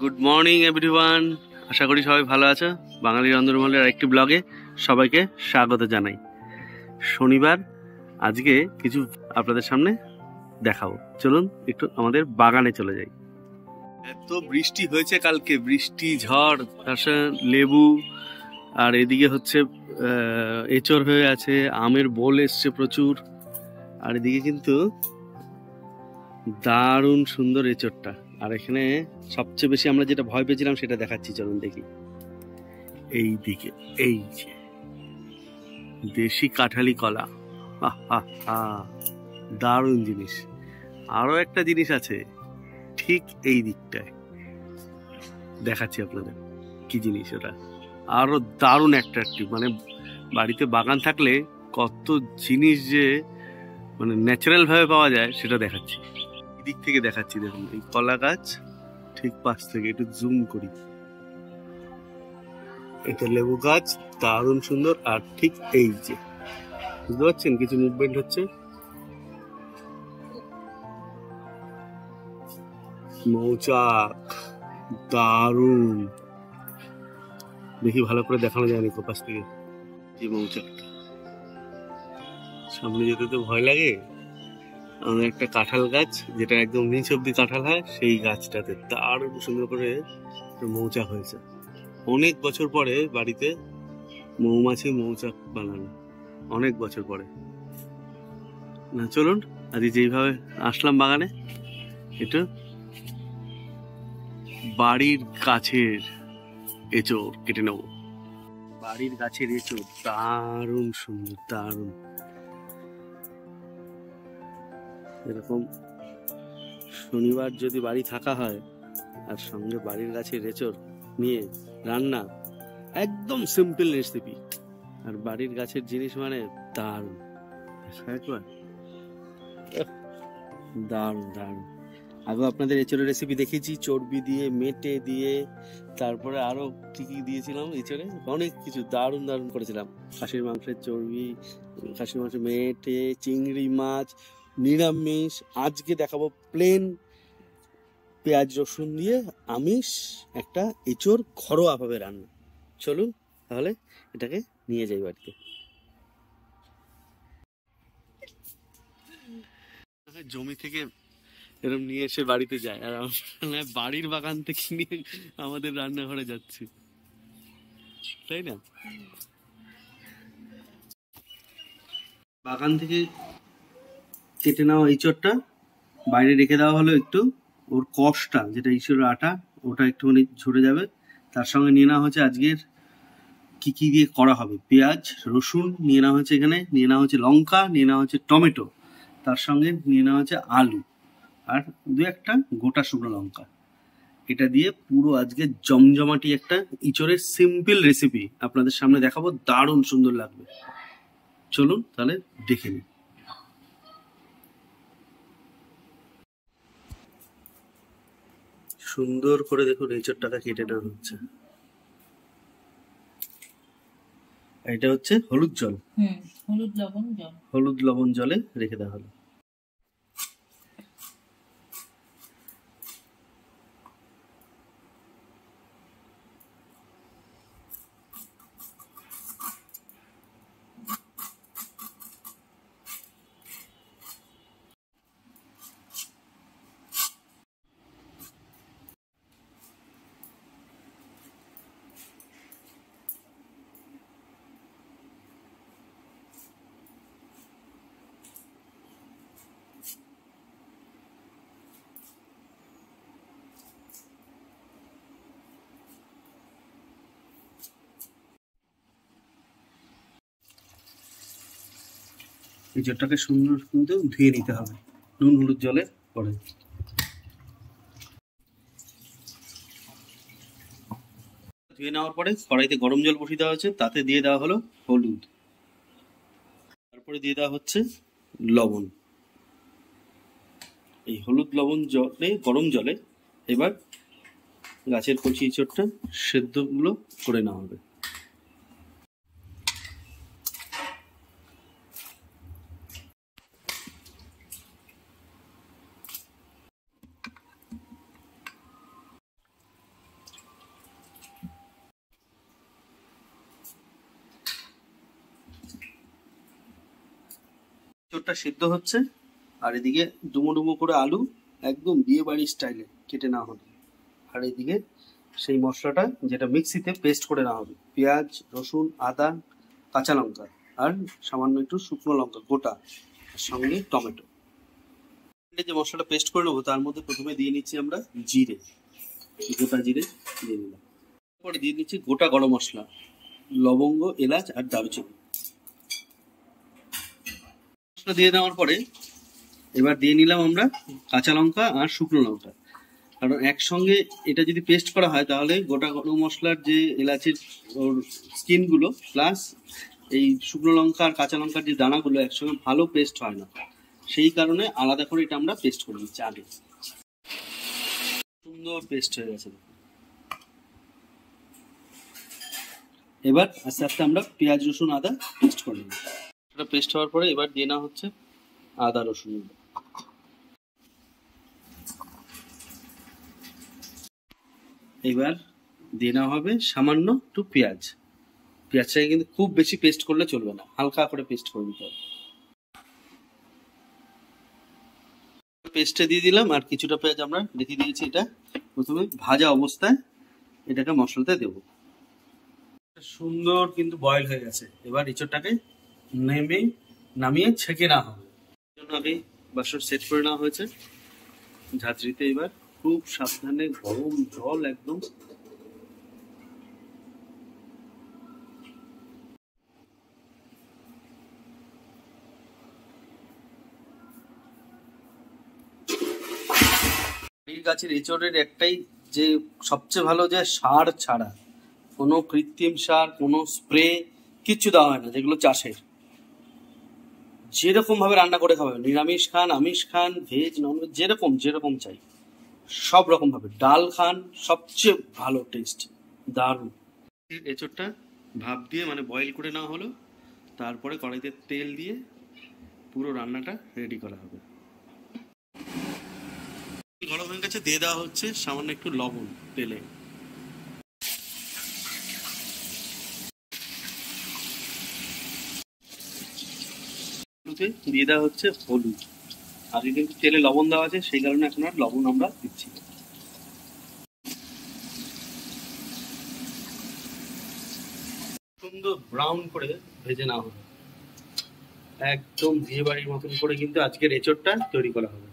Good morning everyone, আশা করি সবাই ভালো আছো। বাঙালি রন্ধনমহলের আরেকটি ব্লগে সবাইকে স্বাগত জানাই। শনিবার, আজকে কিছু আপনাদের সামনে দেখাবো। চলুন একটু আমাদের বাগানে চলে যাই। এত বৃষ্টি হয়েছে কালকে, বৃষ্টি ঝড়, তার সাথে লেবু, আর এদিকে হচ্ছে এঁচড় হয়ে আছে, আমের বোল এসছে প্রচুর। আর এদিকে কিন্তু দারুণ সুন্দর এঁচড়টা। আর এখানে সবচেয়ে বেশি আমরা যেটা ভয় পেয়েছিলাম সেটা দেখাচ্ছি, চলুন দেখি। এই দিকে এই যে দেশি কাঁঠালি কলা, দারুণ জিনিস। আরো একটা জিনিস আছে ঠিক এই দিকটায়, দেখাচ্ছি আপনাদের কি জিনিস ওটা। আরো দারুণ অ্যাট্রাকটিভ, মানে বাড়িতে বাগান থাকলে কত জিনিস যে মানে ন্যাচারাল ভাবে পাওয়া যায় সেটা দেখাচ্ছি। দিক থেকে দেখাচ্ছি, দেখুন এই কলা গাছ ঠিক পাশ থেকে একটু জুম করি। এটা লেবু গাছ, দারুণ সুন্দর। আর ঠিক এই যে বুঝতে পারছেন কিছু মুভমেন্ট হচ্ছে, মৌচাক, দারুণ। দেখি ভালো করে দেখানো যায়নি পাশ থেকে। যে মৌচাকটা সামনে যেতে তো ভয় লাগে। আমাদের একটা কাঁঠাল গাছ, যেটা একদম নিচ অব্দি কাঁঠাল হয়, সেই গাছটাতে দারুণ সুন্দর করে মৌচাক হয়েছে। অনেক বছর পরে বাড়িতে মৌমাছি মৌচাক বানানো, অনেক বছর পরে। না চলুন আজ যেইভাবে আসলাম বাগানে, একটু বাড়ির গাছের এঁচড় কেটে নেব। বাড়ির গাছের এঁচড় দারুণ সুন্দর, দারুণ। এরকম শনিবার যদি বাড়ি থাকা হয় আর সঙ্গে বাড়ির গাছের এঁচড় নিয়ে রান্না, একদম সিম্পল রেসিপি। আর বাড়ির গাছের জিনিস মানে দারুণ, একবার দারুণ দারুণ। আগে আপনাদের এঁচড়ের রেসিপি দেখিয়েছি, চর্বি দিয়ে, মেটে দিয়ে, তারপরে আরো কি কি দিয়েছিলাম এঁচড়ে, অনেক কিছু দারুণ দারুণ করেছিলাম। খাসির মাংসের চর্বি, খাসির মাংসের মেটে, চিংড়ি মাছ, নিরামিষ। আজকে দেখাবো প্লেন পেঁয়াজ রসুন দিয়ে আমিষ একটা এঁচড় ঘরোয়া ভাবে রান্না। চলুন তাহলে এটাকে নিয়ে যাই বাড়িতে। জমি থেকে এরকম নিয়ে এসে বাড়িতে যায়, আর আমরা বাড়ির বাগান থেকে নিয়ে আমাদের রান্নাঘরে যাচ্ছি, তাই না? বাগান থেকে কেটে নেওয়া এঁচড়টা বাইরে রেখে দেওয়া হলো একটু, ওর কষটা যেটা এঁচড়ের আটা ওটা একটুখানি ঝরে যাবে। তার সঙ্গে নিয়ে নেওয়া হচ্ছে আজকের কি কি দিয়ে করা হবে। পেঁয়াজ রসুন নিয়ে নেওয়া হচ্ছে, এখানে নিয়ে নেওয়া হচ্ছে লঙ্কা, নিয়ে নেওয়া হচ্ছে টমেটো, তার সঙ্গে নিয়ে নেওয়া হচ্ছে আলু, আর দু একটা গোটা শুকনো লঙ্কা। এটা দিয়ে পুরো আজকে জমজমাটি একটা ইঁচড়ের সিম্পল রেসিপি আপনাদের সামনে দেখাবো, দারুণ সুন্দর লাগবে। চলুন তাহলে দেখে নিই। সুন্দর করে দেখুন এঁচড়টাকে কেটে নেওয়া হচ্ছে। এটা হচ্ছে হলুদ জল, হলুদ লবণ জলে রেখে দেওয়া হলো। এঁচড়টাকে সুন্দর কিন্তু ধুয়ে নিতে হবে নুন হলুদ জলে পরে। ধুয়ে নেওয়ার পরে কড়াইতে গরম জল বসিয়ে দেওয়া হয়েছে, তাতে দিয়ে দেওয়া হলো হলুদ, তারপরে দিয়ে দেওয়া হচ্ছে লবণ। এই হলুদ লবণ জলে, গরম জলে এবার গাছের কচি এঁচড়টা সেদ্ধগুলো করে নেওয়া হবে। এঁচোড়টা সিদ্ধ হচ্ছে, আর এদিকে ডুমো ডুমো করে আলু একদম বিয়ে বাড়ির স্টাইলে কেটে নেওয়া হবে। আর এদিকে সেই মশলাটা যেটা মিক্সিতে পেস্ট করে নেওয়া হবে, পেঁয়াজ, রসুন, আদা, কাঁচা লঙ্কা আর সামান্য একটু শুকনো লঙ্কা গোটা, আর সঙ্গে টমেটো। যে মশলাটা পেস্ট করে নেবো তার মধ্যে প্রথমে দিয়ে নিচ্ছি আমরা জিরে, গোটা জিরে দিয়ে নিলাম। পরে দিয়ে নিচ্ছি গোটা গরম মশলা, লবঙ্গ, এলাচ আর দারুচিনি। মশলা দিয়ে দেওয়ার পরে এবার দিয়ে নিলাম আমরা কাঁচা লঙ্কা আর শুকনো লঙ্কা, কারণ একসঙ্গে এটা যদি পেস্ট করা হয় তাহলে গোটা গরম মশলার যে এলাচের ওর স্কিনগুলো প্লাস এই শুকনো লঙ্কা আর কাঁচা লঙ্কার যে দানাগুলো একসঙ্গে ভালো পেস্ট হয় না, সেই কারণে আলাদা করে এটা আমরা পেস্ট করে নিচ্ছি আগে। সুন্দর পেস্ট হয়ে গেছে। এবার আস্তে আস্তে আমরা পেঁয়াজ, রসুন, আদা পেস্ট করে নিই। এটা পেস্ট হওয়ার পরে এবার দিয়ে নেওয়া হচ্ছে আদা রসুন। এবার দিয়ে নেওয়া হবে সামান্য একটু পেঁয়াজ। পেঁয়াজটাকে কিন্তু খুব বেশি পেস্ট করলে চলবে না, হালকা করে পেস্ট করে নিতে হবে। পেস্টে দিয়ে দিলাম, আর কিছুটা পেঁয়াজ আমরা রেখে দিয়েছি। এটা প্রথমে ভাজা অবস্থায় এটাকে মশলাতে দেবো। সুন্দর কিন্তু বয়েল হয়ে গেছে। এবার এঁচোড়টাকে নামিয়ে ছেঁকে নেওয়া হবে। জন্য আগে বাসন সেট করে নেওয়া হয়েছে ঝাঁঝরিতে। এবার খুব সাবধানে গরম জল একদম গাছের এঁচোড়ের একটাই যে সবচেয়ে ভালো, যে সার ছাড়া, কোনো কৃত্রিম সার, কোনো স্প্রে কিচ্ছু দেওয়া হয় না, যেগুলো চাষের। যেরকম ভাবে রান্না করে খাবে, নিরামিষ খান, আমিষ খান, ভেজ, ননভেজ, যেরকম যেরকম চাই সব রকম ভাবে, ডাল খান, সবচেয়ে ভালো টেস্ট, দারুণ। এঁচোড়টা ভাপ দিয়ে মানে বয়েল করে নেওয়া হলো, তারপরে কড়াইতে তেল দিয়ে পুরো রান্নাটা রেডি করা হবে। গরম হয়ে গেছে, দিয়ে দেওয়া হচ্ছে সামান্য একটু লবণ তেলে। দিয়ে দেওয়া হচ্ছে হলুদ। আগে কিন্তু তেলে লবণ দেওয়া আছে, সেই কারণে এখন আর লবণ আমরা দিচ্ছি না। সুন্দর ব্রাউন করে ভেজে নেওয়া হবে, একদম বিয়ে বাড়ির মতন করে কিন্তু আজকের এঁচোড়টা তৈরি করা হবে।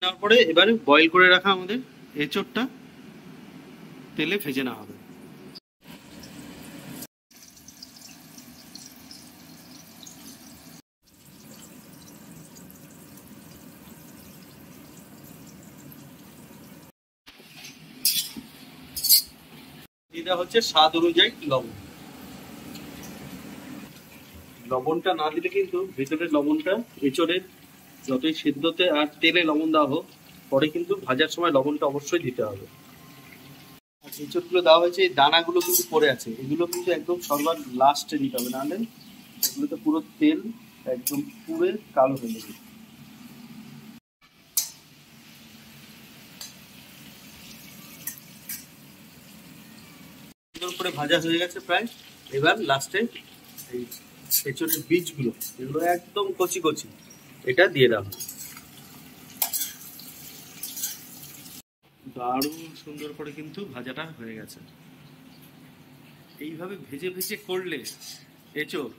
তারপরে এবারে বয়েল করে রাখা আমাদের এঁচোড়টা তেলে ভেজে নেওয়া হবে। এটা হচ্ছে স্বাদ অনুযায়ী লবণ। লবণটা না দিলে কিন্তু ভিতরের লবণটা এঁচোড়ের যতই সিদ্ধতে আর তেলে লবণ দেওয়া হোক, পরে কিন্তু ভাজার সময় লবণটা অবশ্যই দিতে হবে। আর এঁচোড়গুলো দেওয়া হয়েছে, এই দানাগুলো কিন্তু পড়ে আছে, এগুলো কিন্তু একদম সর্বার লাস্টে দিতে হবে, নাহলে এগুলোতে পুরো তেল একদম পুড়ে কালো হয়ে যাবে। সুন্দর করে ভাজা হয়ে গেছে প্রায়। এবার লাস্টে এই এঁচোড়ের বীজগুলো, এগুলো একদম কচি কচি, এটা দিয়ে দাও। দারুণ সুন্দর করে কিন্তু ভাজাটা হয়ে গেছে। এইভাবে ভেজে ভেজে করলে এঁচোড়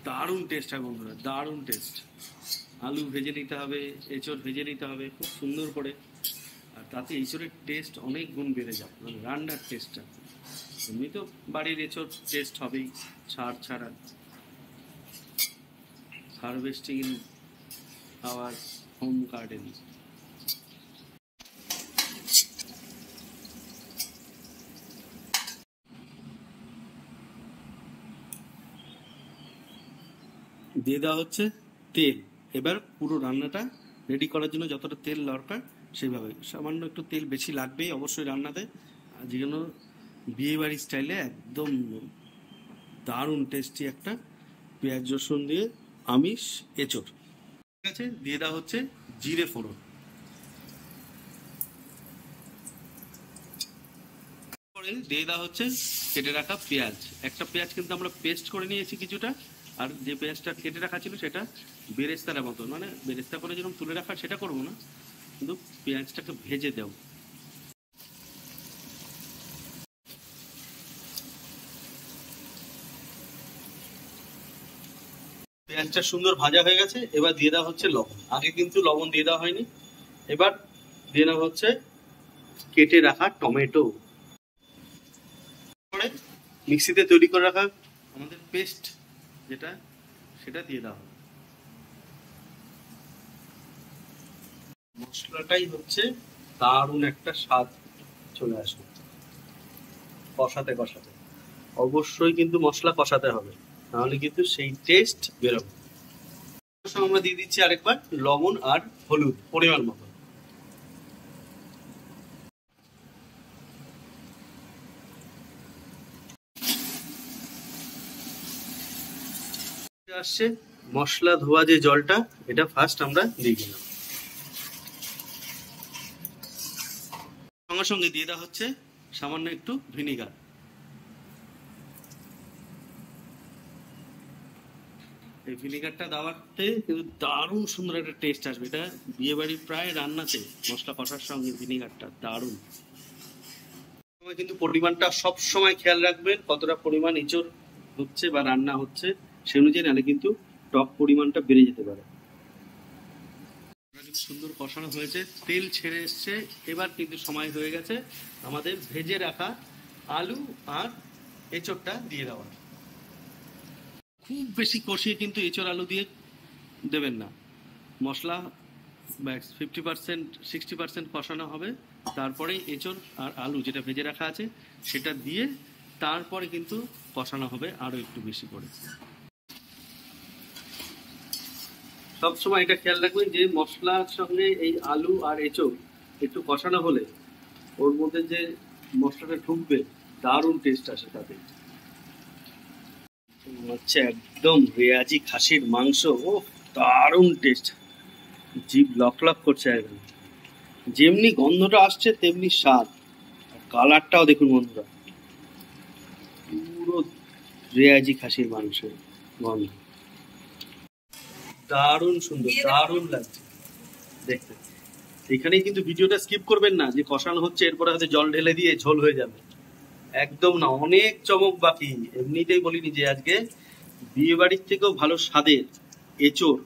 দারুণ টেস্ট হয় বন্ধুরা, দারুণ টেস্ট। আলু ভেজে নিতে হবে, এঁচোড় ভেজে নিতে হবে খুব সুন্দর করে, আর তাতে এঁচোড়ের টেস্ট অনেক গুণ বেড়ে যায়, মানে রান্নার টেস্টটা। এমনি তো বাড়ির এঁচোড় টেস্ট হবেই, সার ছাড়া, harvesting in our home garden. দিয়ে দেওয়া হচ্ছে তেল। এবার পুরো রান্নাটা রেডি করার জন্য যতটা তেল দরকার সেইভাবে, সামান্য একটু তেল বেশি লাগবেই অবশ্যই রান্নাতে, যেন বিয়ে বাড়ির স্টাইলে একদম দারুণ টেস্টি একটা পেঁয়াজ রসুন দিয়ে আমিষ এঁচোড়। ঠিক আছে, দিয়ে দেওয়া হচ্ছে জিরে ফোড়ন। পরে দিয়ে দেওয়া হচ্ছে কেটে রাখা পেঁয়াজ। একটা পেঁয়াজ কিন্তু আমরা পেস্ট করে নিয়েছি কিছুটা, আর যে পেঁয়াজটা কেটে রাখা ছিল সেটা বেরেস্তার মতো, মানে বেরেস্তা করে যেরকম তুলে রাখা সেটা করবো না, কিন্তু পেঁয়াজটাকে ভেজে দেব। পেঁয়াজটা সুন্দর ভাজা হয়ে গেছে, এবার দিয়ে দেওয়া হচ্ছে লবণ। আগে কিন্তু লবণ দিয়ে দেওয়া হয়নি। এবার দিয়ে দেওয়া হচ্ছে কেটে রাখা টমেটো। পরে মিক্সিতে তৈরি করে রাখা আমাদের পেস্ট যেটা, সেটা দিয়ে দেওয়া হবে। মশলাটাই হচ্ছে দারুণ একটা স্বাদ চলে আসবে কষাতে কষাতে। অবশ্যই কিন্তু মশলা কষাতে হবে, নাহলে কিন্তু সেই টেস্ট বেরোবে। আমরা দিয়ে দিচ্ছি আরেকবার লবণ আর হলুদ পরিমাণ মতো। আসছে মশলা ধোয়া যে জলটা, এটা ফার্স্ট আমরা দিয়ে দিলাম। সঙ্গে সঙ্গে দিয়ে দেওয়া হচ্ছে সামান্য একটু ভিনিগার। এই ভিনিগারটা দেওয়াতে কিন্তু দারুণ সুন্দর একটা টেস্ট আসবে। এটা বিয়ে বাড়ির প্রায় রান্নাতে মশলা কষার সঙ্গে ভিনিগারটা দারুণ। কিন্তু পরিমাণটা সব সময় খেয়াল রাখবেন, কতটা পরিমাণ এঁচোড় হচ্ছে বা রান্না হচ্ছে সে অনুযায়ী, নাহলে কিন্তু টক পরিমাণটা বেড়ে যেতে পারে। সুন্দর কষানো হয়েছে, তেল ছেড়ে এসছে। এবার কিন্তু সময় হয়ে গেছে আমাদের ভেজে রাখা আলু আর এঁচোড়টা দিয়ে দেওয়া। খুব বেশি কষিয়ে কিন্তু এঁচোড় আলু দিয়ে দেবেন না। মশলা 50% 60% কষানো হবে, তারপরে এঁচোড় আর আলু যেটা ভেজে রাখা আছে সেটা দিয়ে তারপরে কিন্তু কষানো হবে আরো একটু বেশি করে। সবসময় এটা খেয়াল রাখবেন যে মশলার সঙ্গে এই আলু আর এঁচোড় একটু কষানো হলে ওর মধ্যে যে মশলাটা ঢুকবে দারুণ টেস্ট আসে তাতে। হচ্ছে একদম রেয়াজি খাসির মাংস, ও দারুণ টেস্ট, জিভ লক লক করছে একদম। যেমনি গন্ধটা আসছে তেমনি স্বাদ, কালারটাও দেখুন বন্ধুরা, পুরো রেয়াজি খাসির মাংসের গন্ধ। দারুণ সুন্দর, দারুণ লাগছে দেখতে। এখানেই কিন্তু ভিডিওটা স্কিপ করবেন না, যে কষানো হচ্ছে এরপরে হয়তো জল ঢেলে দিয়ে ঝোল হয়ে যাবে, একদম না, অনেক চমক বাকি। এমনিতেই বলিনি যে আজকে বিয়ে বাড়ির থেকেও ভালো স্বাদের এঁচোড়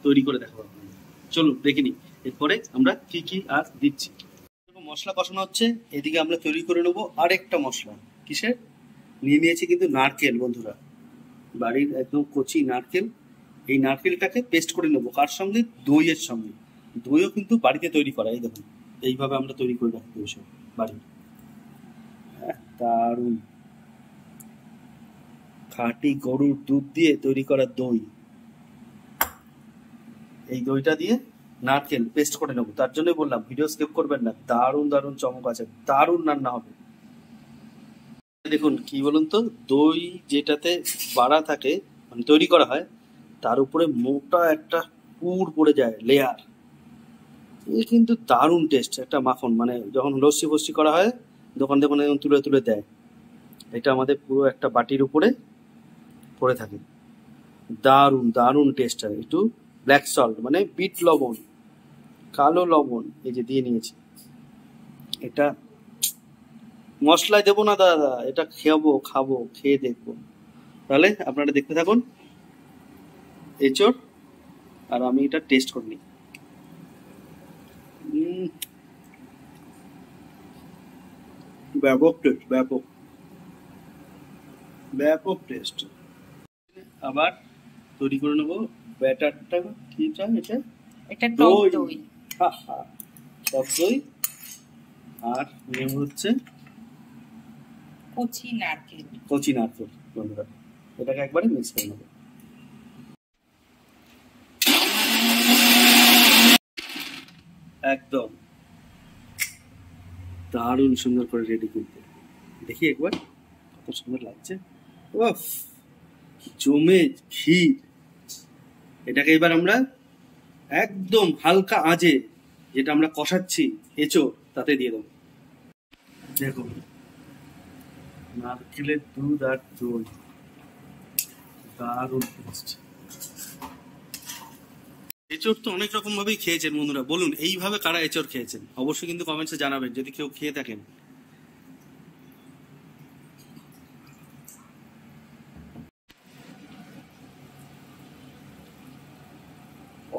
তৈরি করে দেখাবো। চলুন দেখিনি এরপরে আমরা কি কি আর দিচ্ছি। মশলা কষানো হচ্ছে, এদিকে আমরা তৈরি করে নেবো আরেকটা মশলা। কিসের? নিয়ে নিয়েছি কিন্তু নারকেল বন্ধুরা, বাড়ির একদম কচি নারকেল। এই নারকেলটাকে পেস্ট করে নেবো কার সঙ্গে? দইয়ের সঙ্গে। দইও কিন্তু বাড়িতে তৈরি করা, এই দেখুন এইভাবে আমরা তৈরি করে রাখি দই সব বাড়ি। দারুণ খাঁটি গরুর দুধ দিয়ে তৈরি করা দই। এই দইটা দিয়ে নারকেল পেস্ট করে নেবো, তার জন্যই বললাম ভিডিও স্কিপ করবেন না, দারুণ দারুণ চমক আছে, দারুণ রান্না হবে। দেখুন কি বলুন তো, দই যেটাতে বাড়া থাকে মানে তৈরি করা হয়, তার উপরে মোটা একটা পুর পড়ে যায় লেয়ার, এ কিন্তু দারুণ টেস্ট একটা মাখন। মানে যখন লস্যি ফস্যি করা হয় দোকান দোকানে তুলে তুলে দেয়, এটা আমাদের পুরো একটা বাটির উপরে পড়ে থাকে, দারুণ দারুণ টেস্ট হয়। একটু ব্ল্যাক সল্ট মানে বিট লবণ, কালো লবণ এই যে দিয়ে নিয়েছি। এটা মশলায় দেবো না দাদা, এটা খাবো খেয়ে দেখবো। তাহলে আপনারা দেখতে থাকুন এঁচোড়, আর আমি এটা টেস্ট করে নিই। ব্যাপক টেস্ট, ব্যাপক ব্যাপক টেস্ট। আবার তৈরি করে নেবো ব্যাটারটা। কিটা এটা? এটা টক দই। টক দই, আর নেব হচ্ছে কচি নারকেল। কচি নারকেল বন্ধুরা, এটাকে একবারে মিক্স করে নেবো। একদম দারুণ সুন্দর করে রেডি করতে, দেখি একবার কত সুন্দর লাগছে। ওফ জমে ক্ষীর। এটাকে এবার আমরা একদম হালকা আঁচে যেটা আমরা কষাচ্ছি এঁচোড় তাতে দিয়ে দেবো। দেখুন নারকেলের দুধ আর দই, দারুণ টেস্ট। এঁচড় তো অনেক রকম ভাবেই খেয়েছেন বন্ধুরা, বলুন এইভাবে কারা এঁচড় খেয়েছেন, অবশ্যই কিন্তু কমেন্টসে জানাবেন যদি কেউ খেয়ে থাকেন।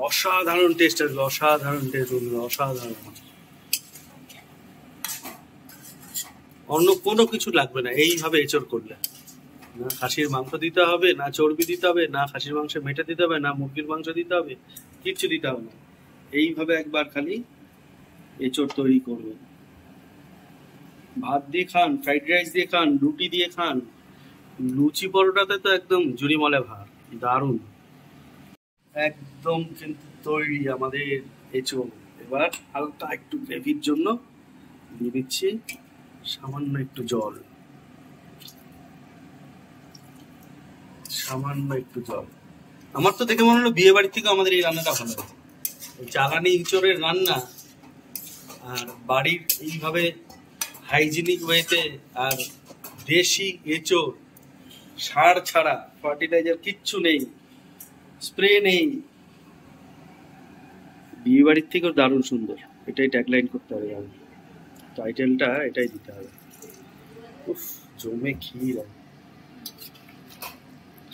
অসাধারণ টেস্ট আসবে, অসাধারণ টেস্ট বন্ধুরা, অসাধারণ। অন্য কোনো কিছু লাগবে না এইভাবে এঁচড় করলে। না খাসির মাংস দিতে হবে, না চর্বি দিতে হবে, না খাসির মাংস মেটে দিতে হবে, না মুরগির মাংস দিতে হবে, কিচ্ছু দিতে হবে না। এইভাবে একবার খালি এঁচড় তৈরি করবেন। ভাত দিয়ে খান, ফ্রাইড রাইস দিয়ে খান, রুটি দিয়ে খান, লুচি পরোটাতে তো একদম জুড়িমলে ভাত, দারুণ। একদম কিন্তু তৈরি আমাদের এঁচড়। এবার হালকা একটু গ্রেভির জন্য দিয়ে দিচ্ছি সামান্য একটু জল, সামান্য একটু জল। আমার তো দেখে মনে হলো বিয়ে বাড়ির থেকে আমাদের এই রান্নাটা ভালো হয়েছে। জ্বালানি এঁচড়ের রান্না আর বাড়ির এইভাবে হাইজিনিক ওয়েতে, আর দেশি এঁচড়, সার ছাড়া, ফার্টিলাইজার কিচ্ছু নেই, স্প্রে নেই, বিয়ে বাড়ির থেকেও দারুণ সুন্দর। এটাই ট্যাগলাইন করতে হবে, টাইটেলটা এটাই দিতে হবে। উফ, জমে ক্ষীর।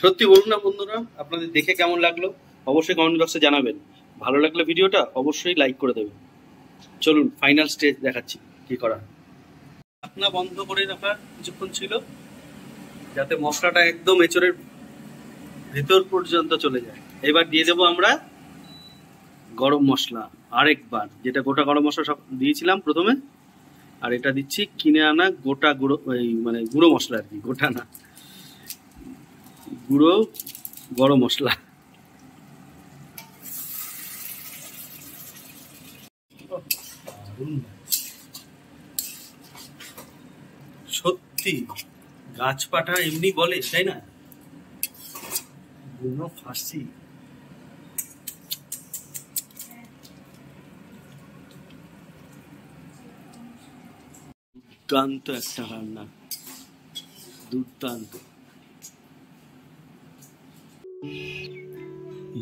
সত্যি বলুন না বন্ধুরা, আপনাদের দেখে কেমন লাগলো অবশ্যই কমেন্ট বক্সে জানাবেন। ভালো লাগলে ভিডিওটা অবশ্যই লাইক করে দেবেন। চলুন ফাইনাল স্টেজ দেখাচ্ছি কি করা। ঢাকনা বন্ধ করে রাখার কিছুক্ষণ ছিল, যাতে মশলাটা একদম এঁচড়ের ভেতর পর্যন্ত চলে যায়। এবার দিয়ে দেবো আমরা গরম মশলা আরেকবার, যেটা গোটা গরম মশলা সব দিয়েছিলাম প্রথমে, আর এটা দিচ্ছি কিনে আনা গোটা গুঁড়ো, মানে গুঁড়ো মশলা আর কি, গোটা না, গুঁড়ো গরম মশলা। সত্যি গাছপাটা এমনি বলে, তাই না? ফাঁসি। দুর্দান্ত একটা রান্না, দুর্দান্ত।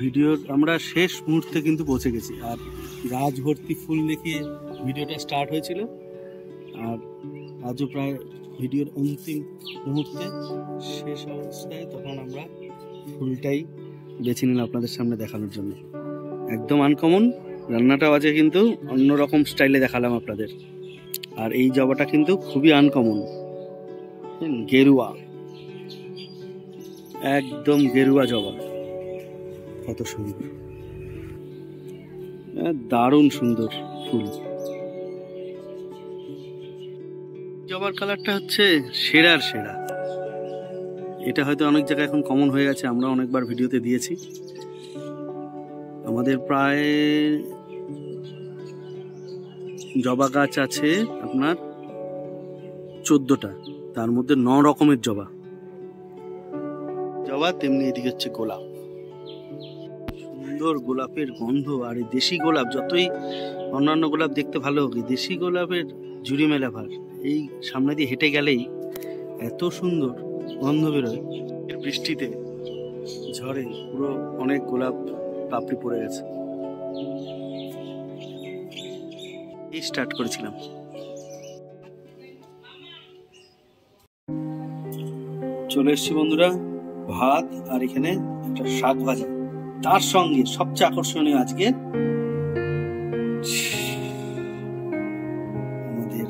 ভিডিওর আমরা শেষ মুহূর্তে কিন্তু পৌঁছে গেছি, আর গাছ ভর্তি ফুল দেখিয়ে ভিডিওটা স্টার্ট হয়েছিল, আর আজও প্রায় ভিডিওর অন্তিম মুহূর্তে শেষ অবস্থায় তখন আমরা ফুলটাই বেছে নিলাম আপনাদের সামনে দেখানোর জন্য। একদম আনকমন রান্নাটাও আছে, কিন্তু অন্যরকম স্টাইলে দেখালাম আপনাদের। আর এই জবাটা কিন্তু খুবই আনকমন, গেরুয়া, একদম গেরুয়া জবা। কত সুন্দর, দারুণ সুন্দর ফুল। জবার কালারটা হচ্ছে সেরার সেরা। এটা হয়তো অনেক জায়গায় এখন কমন হয়ে গেছে, আমরা অনেকবার ভিডিওতে দিয়েছি। আমাদের প্রায় জবা গাছ আছে আপনার 14টা, তার মধ্যে 9 রকমের জবা। তেমনি এদিকে হচ্ছে গোলাপ, সুন্দর গোলাপের গন্ধ। আর এই দেশি গোলাপ, যতই অন্যান্য গোলাপ দেখতে ভালো হোক, দেশি গোলাপের জুড়ি মেলা ভার। এই সামনে দিয়ে হেঁটে গেলেই এত সুন্দর গন্ধ বেরোয়। বৃষ্টিতে ঝড়ে পুরো অনেক গোলাপ পাপড়ি পড়ে গেছে। এই স্টার্ট করেছিলাম। চলে এসছি বন্ধুরা, ভাত আর এখানে একটা শাক ভাজা, তার সঙ্গে সবচেয়ে আকর্ষণীয় আজকে আমাদের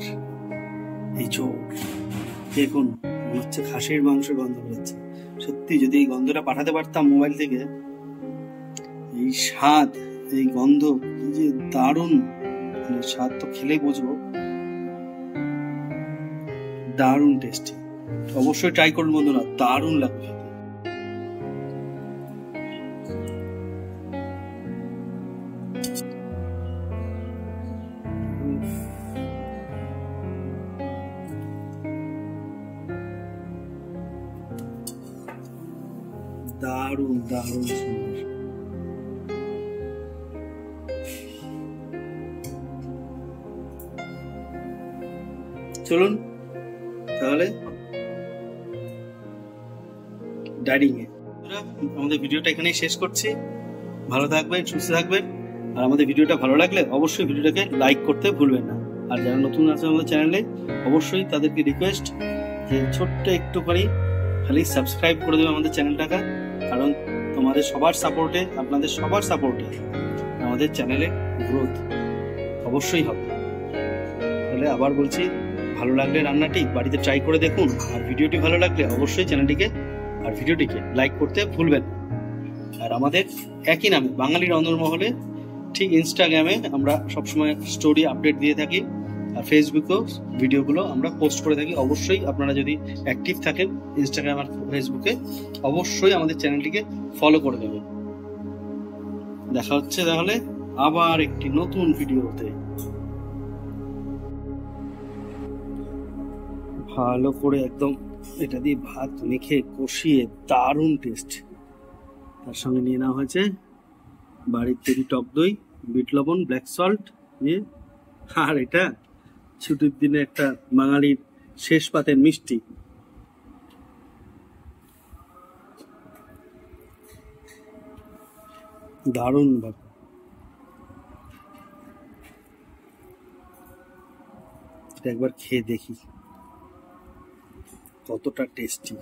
এই ঝোল। দেখুন মনে হচ্ছে খাসির মাংসের গন্ধ বেরোচ্ছে। সত্যি যদি এই গন্ধটা পাঠাতে পারতাম মোবাইল থেকে, এই স্বাদ, এই গন্ধ, এই যে দারুণ স্বাদ, তো খেলে বুঝবো, দারুণ টেস্টি। অবশ্যই ট্রাই করুন বন্ধুরা, দারুণ লাগবে। দারুণ দারুণ সুন্দর। চলুন তাহলে ডাইনিংয়ে। আমাদের ভিডিওটা এখানেই শেষ করছি। ভালো থাকবেন, সুস্থ থাকবেন। আর আমাদের ভিডিওটা ভালো লাগলে অবশ্যই ভিডিওটাকে লাইক করতে ভুলবেন না। আর যারা নতুন আছে আমাদের চ্যানেলে, অবশ্যই তাদেরকে রিকোয়েস্ট যে ছোট্ট একটু করে খালি সাবস্ক্রাইব করে দেবে আমাদের চ্যানেলটাকে। কারণ তোমাদের সবার সাপোর্টে, আপনাদের সবার সাপোর্টে আমাদের চ্যানেলে গ্রোথ অবশ্যই হবে। তাহলে আবার বলছি, ভালো লাগলে রান্নাটি বাড়িতে ট্রাই করে দেখুন। আর ভিডিওটি ভালো লাগলে অবশ্যই চ্যানেলটিকে আর ভিডিওটিকে লাইক করতে ভুলবেন না। আর আমাদের একই নামে বাঙালি রন্ধনমহলে ঠিক ইনস্টাগ্রামে আমরা সবসময় স্টোরি আপডেট দিয়ে থাকি, আর ফেসবুকেও ভিডিওগুলো আমরা পোস্ট করে থাকি। অবশ্যই আপনারা যদি অ্যাক্টিভ থাকেন ইনস্টাগ্রাম আর ফেসবুকে, অবশ্যই আমাদের চ্যানেলটিকে ফলো করে দেবেন। দেখা হচ্ছে তাহলে আবার একটি নতুন ভিডিওতে। ভালো করে একদম এটা দিয়ে ভাত মেখে কষিয়ে দারুণ টেস্ট। তার সঙ্গে নিয়ে নেওয়া হয়েছে বাড়ির তৈরি টক দই, বিট লবণ, ব্ল্যাক সল্ট দিয়ে। আর এটা ছুটির দিনে একটা বাঙালির শেষ পাতের মিষ্টি। দারুণ ভাবে একবার খেয়ে দেখি কতটা টেস্টি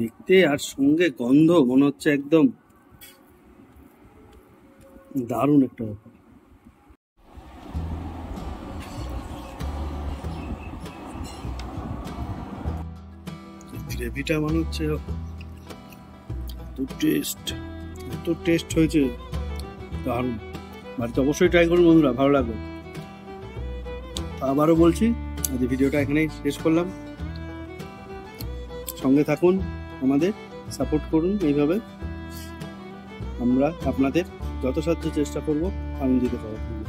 দেখতে, আর সঙ্গে গন্ধ মনে হচ্ছে একদম দারুণ একটা ব্যাপার। গ্রেভিটা মনে হচ্ছে এত টেস্ট হয়েছে, দারুণ। বাড়িতে অবশ্যই ট্রাই করুন বন্ধুরা, ভালো লাগবে। আবারও বলছি, আজ ভিডিওটা এখানেই শেষ করলাম। সঙ্গে থাকুন, আমাদের সাপোর্ট করুন। এইভাবে আমরা আপনাদের যথাসাধ্য চেষ্টা করব আনন্দিত করার জন্য।